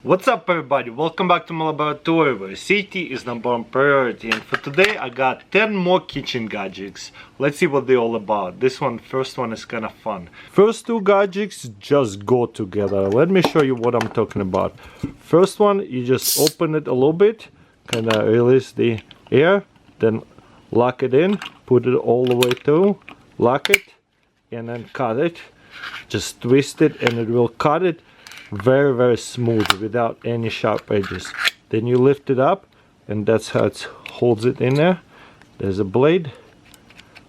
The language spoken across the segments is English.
What's up everybody, welcome back to my laboratory where safety is number one priority, and for today I got 10 more kitchen gadgets. Let's see what they're all about. First one is kind of fun. First two gadgets just go together. Let me show you what I'm talking about. First one, you just open it a little bit, kind of release the air, then lock it in, put it all the way through, lock it, and then cut it. Just twist it and it will cut it very smooth without any sharp edges. Then you lift it up and that's how it holds it in there. There's a blade.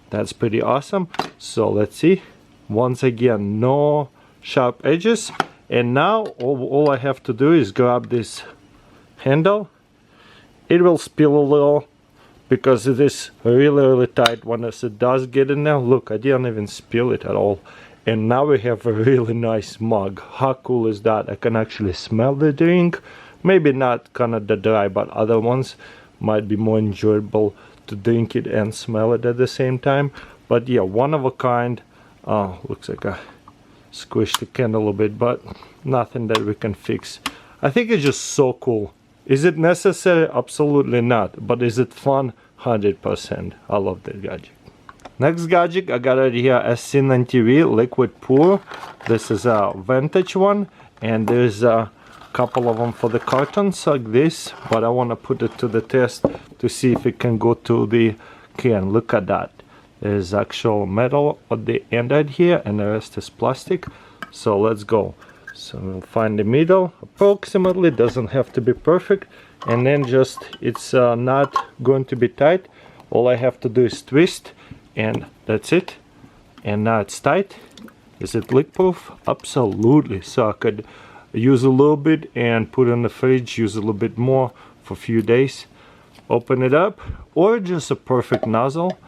That's pretty awesome. So let's see. Once again, no sharp edges. And now all I have to do is grab this handle. It will spill a little because it is really tight. Once it does get in there, look, I didn't even spill it at all. And now we have a really nice mug. How cool is that? I can actually smell the drink. Maybe not kind of the dry, but other ones might be more enjoyable to drink it and smell it at the same time. But yeah, one of a kind. Looks like I squished the can a little bit, but nothing that we can fix. I think it's just so cool. Is it necessary? Absolutely not. But is it fun? 100%. I love that gadget. Next gadget, I got it here as seen on TV, liquid pour. This is a vintage one, and there's a couple of them for the cartons like this, but I want to put it to the test to see if it can go to the can. Look at that. There's actual metal at the end right here, and the rest is plastic. So let's go. So we'll find the middle approximately, doesn't have to be perfect, and then just it's not going to be tight. All I have to do is twist, and that's it. And now it's tight. Is it leak proof? Absolutely. So I could use a little bit and put it in the fridge, use a little bit more for a few days, open it up, or just a perfect nozzle.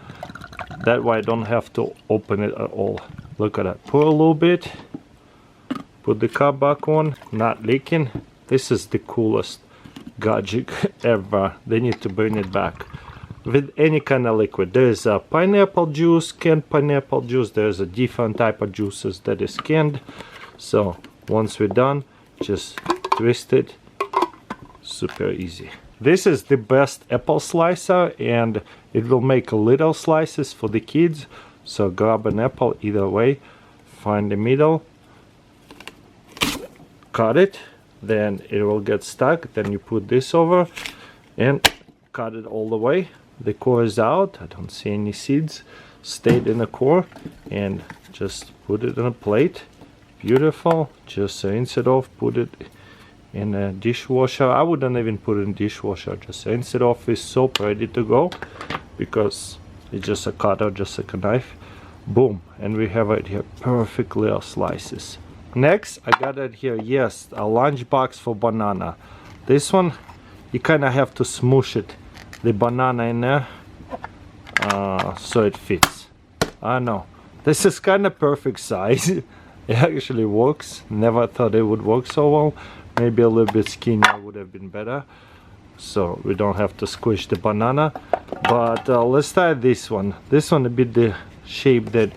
That way I don't have to open it at all. Look at that. Pour a little bit, put the cap back on, not leaking. This is the coolest gadget ever. They need to bring it back with any kind of liquid. There's a pineapple juice, canned pineapple juice. There's a different type of juices that is canned. So once we're done, just twist it. Super easy. This is the best apple slicer, and it will make little slices for the kids. So grab an apple either way, find the middle, cut it, then it will get stuck. Then you put this over and cut it all the way. The core is out. I don't see any seeds stayed in the core, and just put it on a plate. Beautiful. Just rinse it off, put it in a dishwasher. I wouldn't even put it in dishwasher, just rinse it off with soap, ready to go, because it's just a cutter, just like a knife. Boom, and we have it here, perfect little slices. Next, I got it here, yes, a lunch box for banana. This one, you kind of have to smoosh it, the banana in there, so it fits. I know, this is kind of perfect size. It actually works. Never thought it would work so well. Maybe a little bit skinnier would have been better, so we don't have to squish the banana. But let's try this one. This one a bit the shape that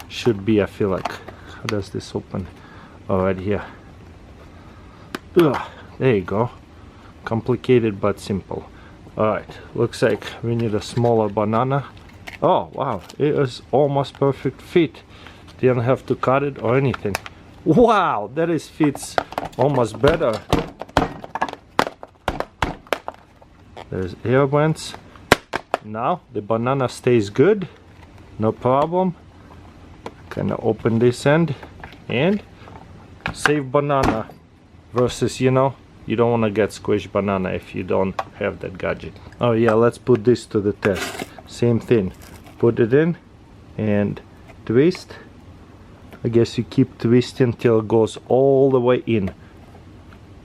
should be, I feel like. How does this open? Oh, right here. Ugh, there you go. Complicated but simple. Alright, looks like we need a smaller banana. Oh wow, it is almost perfect fit. Didn't have to cut it or anything. Wow, that is fits almost better. There's air vents. Now the banana stays good, no problem. Kinda open this end and save banana versus, you know, you don't want to get squished banana if you don't have that gadget. Oh yeah, let's put this to the test. Same thing. Put it in and twist. I guess you keep twisting till it goes all the way in.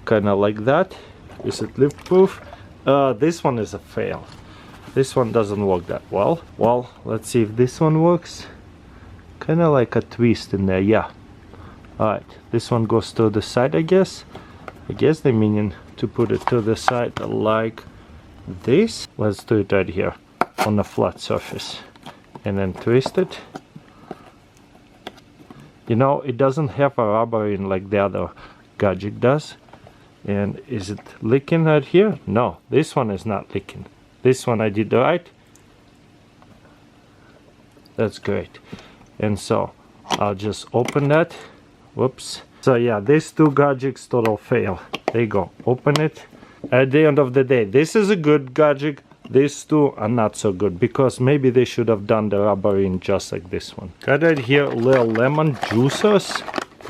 Kinda like that. Is it leak proof? This one is a fail. This one doesn't work that well. Well, let's see if this one works. Kinda like a twist in there, yeah. Alright, this one goes to the side, I guess. I guess they meaning to put it to the side like this. Let's do it right here on a flat surface. And then twist it. You know, it doesn't have a rubber in like the other gadget does. And is it leaking right here? No, this one is not leaking. This one I did right. That's great. And so I'll just open that. Whoops. So yeah, these two gadgets total fail. There you go. Open it. At the end of the day, this is a good gadget. These two are not so good because maybe they should have done the rubber in just like this one. Got right here little lemon juicers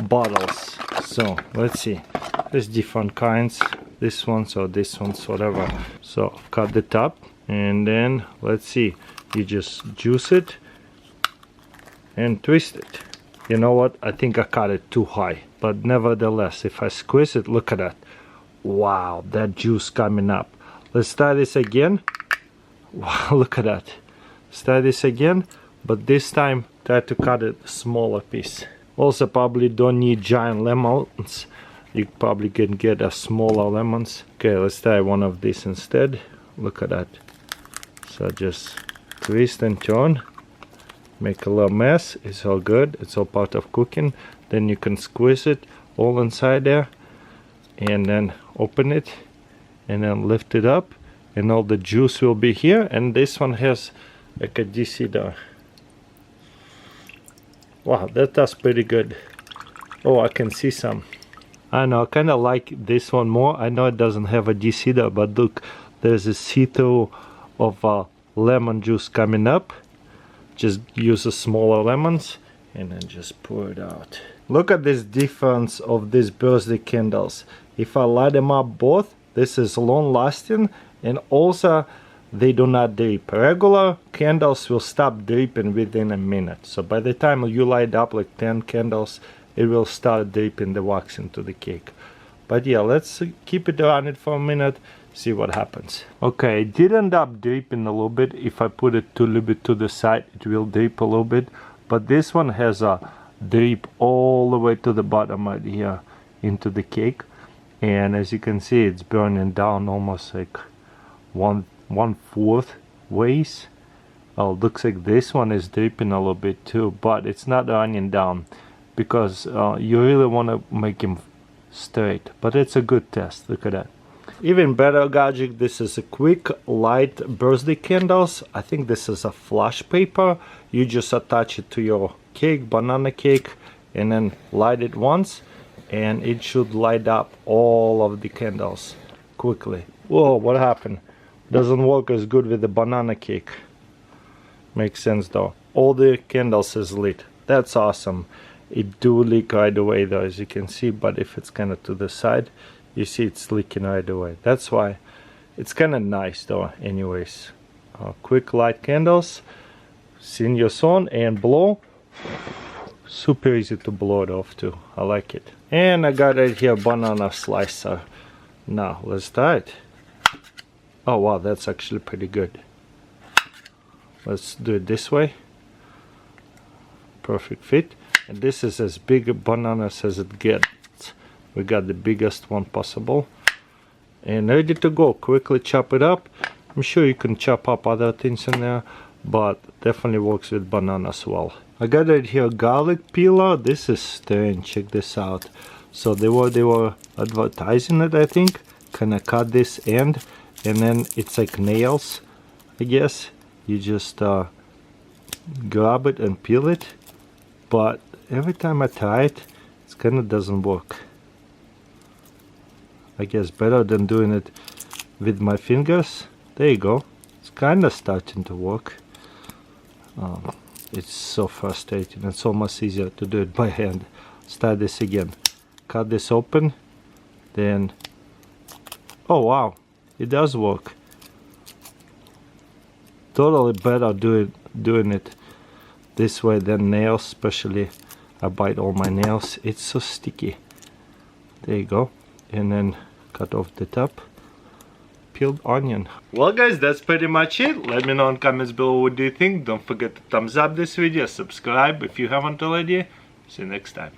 bottles. So let's see. There's different kinds. This one's or this one's, whatever. So cut the top and then let's see. You just juice it and twist it. You know what? I think I cut it too high. But nevertheless, if I squeeze it, look at that. Wow, that juice coming up. Let's try this again. Wow, look at that. Let's try this again, but this time try to cut it a smaller piece. Also probably don't need giant lemons. You probably can get a smaller lemons. Okay, let's try one of these instead. Look at that. So just twist and turn. Make a little mess. It's all good. It's all part of cooking. Then you can squeeze it all inside there. And then open it. And then lift it up. And all the juice will be here. And this one has like a DC there. Wow, that does pretty good. Oh, I can see some. I know, I kind of like this one more. I know it doesn't have a DC there, but look, there's a see-through of lemon juice coming up. Just use the smaller lemons and then just pour it out. Look at this difference of these birthday candles. If I light them up both, this is long lasting and also they do not drip. Regular candles will stop dripping within a minute. So by the time you light up like 10 candles, it will start dripping the wax into the cake. But yeah, let's keep it running for a minute, see what happens. Okay, it did end up dripping a little bit. If I put it a little bit to the side, it will drip a little bit. But this one has a drip all the way to the bottom right here into the cake. And as you can see, it's burning down almost like one-fourth ways. Oh, looks like this one is dripping a little bit too, but it's not running down because you really want to make them straight. But it's a good test. Look at that. Even better gadget, this is a quick light birthday candles. I think this is a flash paper. You just attach it to your cake, banana cake, and then light it once and it should light up all of the candles quickly. Whoa, what happened? Doesn't work as good with the banana cake. Makes sense though. All the candles is lit. That's awesome. It do leak right away though, as you can see, but if it's kind of to the side, you see it's leaking right away. That's why it's kind of nice though anyways. Quick light candles, sing your song and blow. Super easy to blow it off too. I like it. And I got right here banana slicer. Now let's try it. Oh wow, that's actually pretty good. Let's do it this way. Perfect fit. And this is as big a bananas as it gets. We got the biggest one possible. And ready to go. Quickly chop it up. I'm sure you can chop up other things in there, but definitely works with bananas well. I got right here garlic peeler. This is strange. Check this out. So they were advertising it, I think. Kind of cut this end, and then it's like nails, I guess. You just grab it and peel it, but every time I try it, it kind of doesn't work. I guess better than doing it with my fingers. There you go. It's kind of starting to work. It's so frustrating. It's almost easier to do it by hand. Start this again. Cut this open, then oh wow, it does work. Totally better doing it this way than nails, especially I bite all my nails. It's so sticky. There you go. And then cut off the top. Peeled onion. Well guys, that's pretty much it. Let me know in comments below what do you think. Don't forget to thumbs up this video, subscribe if you haven't already. See you next time.